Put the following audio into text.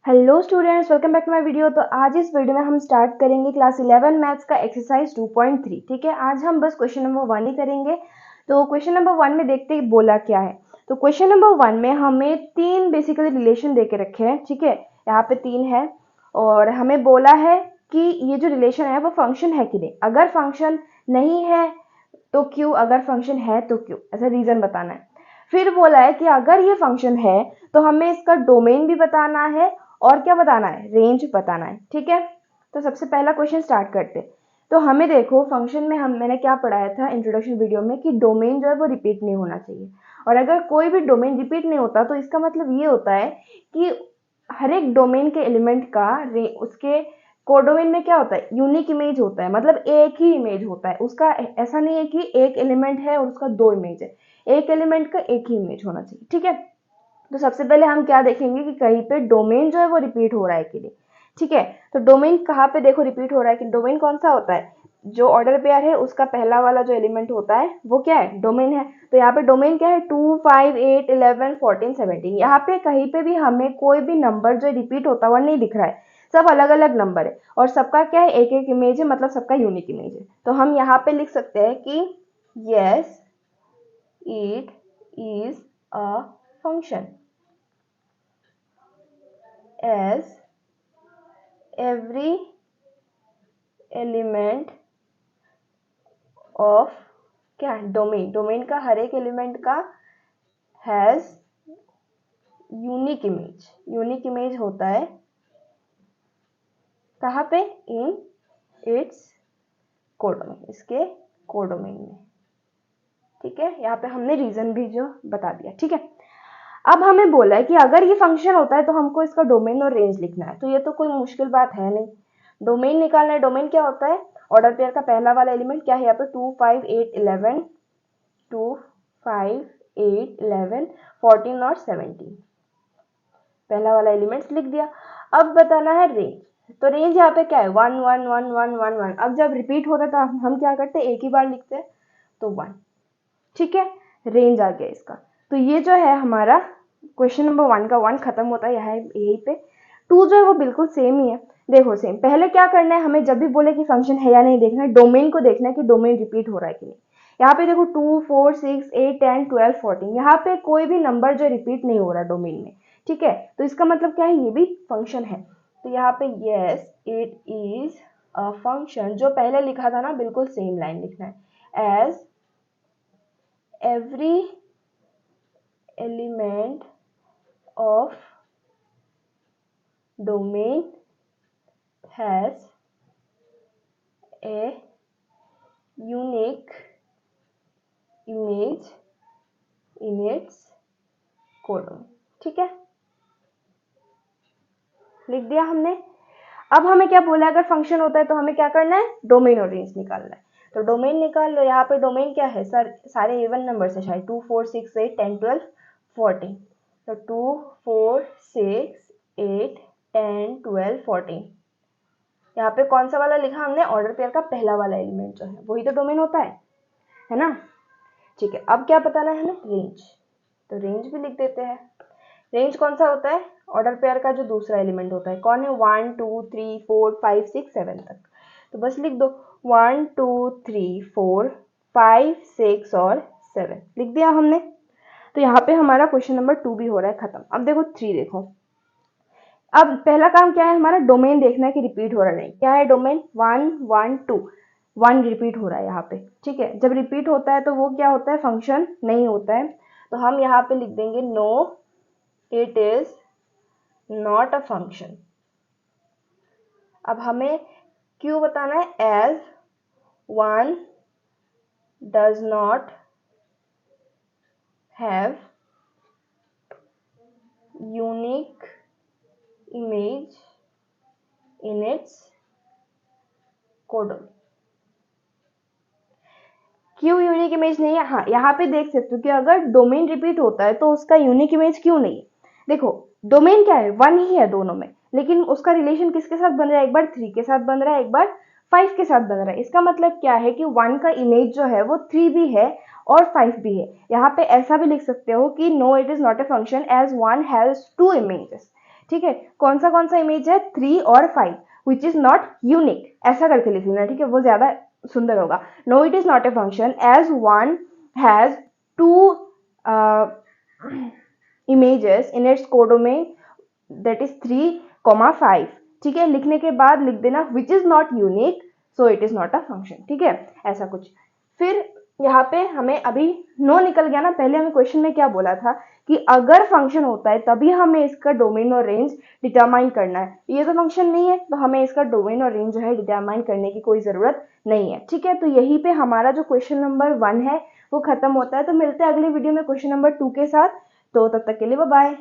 Hello students, welcome back to my video. तो आज इस वीडियो में हम स्टार्ट करेंगे क्लास 11 मैथ्स का एक्सरसाइज 2.3। ठीक है, आज हम बस क्वेश्चन नंबर 1 ही करेंगे। तो क्वेश्चन नंबर 1 में देखते ही बोला क्या है। तो क्वेश्चन नंबर 1 में हमें तीन बेसिकली रिलेशन दे के रखे हैं। ठीक है, यहाँ पे तीन है और हमें बोला है कि ये जो रिलेशन है वो फंक्शन है कि नहीं। अगर फंक्शन नहीं है तो क्यों, अगर फंक्शन है तो क्यों, ऐसा रीजन बताना है। फिर बोला है कि अगर ये फंक्शन है तो हमें इसका डोमेन भी बताना है और क्या बताना है, रेंज बताना है। ठीक है, तो सबसे पहला क्वेश्चन स्टार्ट करते हैं। तो हमें देखो फंक्शन में मैंने क्या पढ़ाया था इंट्रोडक्शन वीडियो में कि डोमेन जो है वो रिपीट नहीं होना चाहिए। और अगर कोई भी डोमेन रिपीट नहीं होता तो इसका मतलब ये होता है कि हर एक डोमेन के एलिमेंट का उसके कोडोमेन में क्या होता है, यूनिक इमेज होता है। मतलब एक ही इमेज होता है उसका, ऐसा नहीं है कि एक एलिमेंट है और उसका दो इमेज है। एक एलिमेंट का एक ही इमेज होना चाहिए। ठीक है, तो सबसे पहले हम क्या देखेंगे कि कहीं पे डोमेन जो है वो रिपीट हो रहा है कि नहीं। ठीक है, तो डोमेन कहाँ पे देखो रिपीट हो रहा है कि डोमेन कौन सा होता है, जो ऑर्डर पेयर है उसका पहला वाला जो एलिमेंट होता है वो क्या है, डोमेन है। तो यहाँ पे डोमेन क्या है, 2 5 8 11 14 17। यहाँ पे कहीं पे भी हमें कोई भी नंबर जो रिपीट होता हुआ नहीं दिख रहा है, सब अलग अलग नंबर है और सबका क्या है, एक एक इमेज है, मतलब सबका यूनिक इमेज है। तो हम यहाँ पे लिख सकते हैं कि yes it is a function as every element of क्या, डोमेन, डोमेन का हर एक एलिमेंट का has unique image. Unique image होता है कहाँ पे, इन इट्स कोडोमेन, इसके कोडोमेन में। ठीक है, यहाँ पे हमने रीजन भी जो बता दिया। ठीक है, अब हमें बोला है कि अगर ये फंक्शन होता है तो हमको इसका डोमेन और रेंज लिखना है। तो ये तो कोई मुश्किल बात है नहीं, डोमेन निकालना है। डोमेन क्या होता है, ऑर्डर पेयर का पहला वाला एलिमेंट क्या है, यहाँ पे 2 5 8 11, 2 5 8 11 14 और 17, पहला वाला एलिमेंट लिख दिया। अब बताना है रेंज। तो रेंज यहाँ पे क्या है, 1 1 1 1 1 1। अब जब रिपीट होता है तो हम क्या करते हैं, एक ही बार लिखते हैं, तो 1। ठीक है, रेंज आ गया इसका। तो ये जो है हमारा क्वेश्चन नंबर 1 का 1 खत्म होता है यहाँ यहीं पे। 2 जो है वो बिल्कुल सेम ही है। देखो सेम, पहले क्या करना है, हमें जब भी बोले कि फंक्शन है या नहीं देखना है, डोमेन को देखना है कि डोमेन रिपीट हो रहा है कि नहीं। यहाँ पे देखो 2 4 6 8 10 12 14, यहाँ पे कोई भी नंबर जो रिपीट नहीं हो रहा डोमेन में। ठीक है, तो इसका मतलब क्या है, ये भी फंक्शन है। तो यहाँ पे yes it is a function, जो पहले लिखा था ना बिल्कुल सेम लाइन लिखना है, as every element of domain has a unique image in its codon. ठीक है, लिख दिया हमने। अब हमें क्या बोला है, अगर फंक्शन होता है तो हमें क्या करना है, डोमेन और रेंज निकालना है। तो डोमेन निकाल लो। यहाँ पे डोमेन क्या है, सारे इवन नंबर है शायद, 2 4 6 8 10 12 14। तो 2 4 6 8 10 12 14, यहाँ पे कौन सा वाला लिखा हमने, ऑर्डर पेयर का पहला वाला एलिमेंट जो है वही तो डोमेन होता है ना। ठीक है, अब क्या बताना है हमें, रेंज। तो रेंज भी लिख देते हैं। रेंज कौन सा होता है, ऑर्डर पेयर का जो दूसरा एलिमेंट होता है, कौन है, 1 2 3 4 5 6 7 तक। तो बस लिख दो 1 2 3 4 5 6 और 7 लिख दिया हमने। तो यहाँ पे हमारा क्वेश्चन नंबर 2 भी हो रहा है खत्म। अब देखो 3 देखो। अब पहला काम क्या है हमारा, डोमेन देखना है कि रिपीट हो रहा है नहीं। क्या है डोमेन, 1 1 2, 1 रिपीट हो रहा है यहाँ पे। ठीक है, जब रिपीट होता है तो वो क्या होता है, फंक्शन नहीं होता है। तो हम यहाँ पे लिख देंगे no it is not a function. अब हमें क्यों बताना है, as 1 does not have unique image in its codomain. क्यों यूनिक इमेज नहीं है, हाँ यहाँ पे देख सकते हो कि अगर डोमेन रिपीट होता है तो उसका यूनिक इमेज क्यों नहीं है। देखो डोमेन क्या है, 1 ही है दोनों में, लेकिन उसका रिलेशन किसके साथ बन रहा है, एक बार 3 के साथ बन रहा है, एक बार 5 के साथ बन रहा है। इसका मतलब क्या है कि 1 का इमेज जो है वो 3 भी है और 5 भी है। यहाँ पे ऐसा भी लिख सकते हो कि no it is not a function as 1 has 2 images. ठीक है, कौन सा इमेज है 3 और 5 विच इज नॉट यूनिक, ऐसा करके लिख लेना, ठीक है, वो ज्यादा सुंदर होगा। No it is not a function as one has 2 images in its codomain that is 3, 5। ठीक है, लिखने के बाद लिख देना which is not unique so it is not a function, ठीक है, ऐसा कुछ। फिर यहाँ पे हमें अभी नो निकल गया ना, पहले हमें क्वेश्चन में क्या बोला था कि अगर फंक्शन होता है तभी हमें इसका डोमेन और रेंज डिटरमाइन करना है, ये तो फंक्शन नहीं है तो हमें इसका डोमेन और रेंज जो है डिटरमाइन करने की कोई जरूरत नहीं है, ठीक है। तो यहीं पे हमारा जो क्वेश्चन नंबर 1 है वो खत्म होता है। तो मिलते हैं अगले वीडियो में क्वेश्चन नंबर 2 के साथ, तो तब तक के लिए बाय बाय।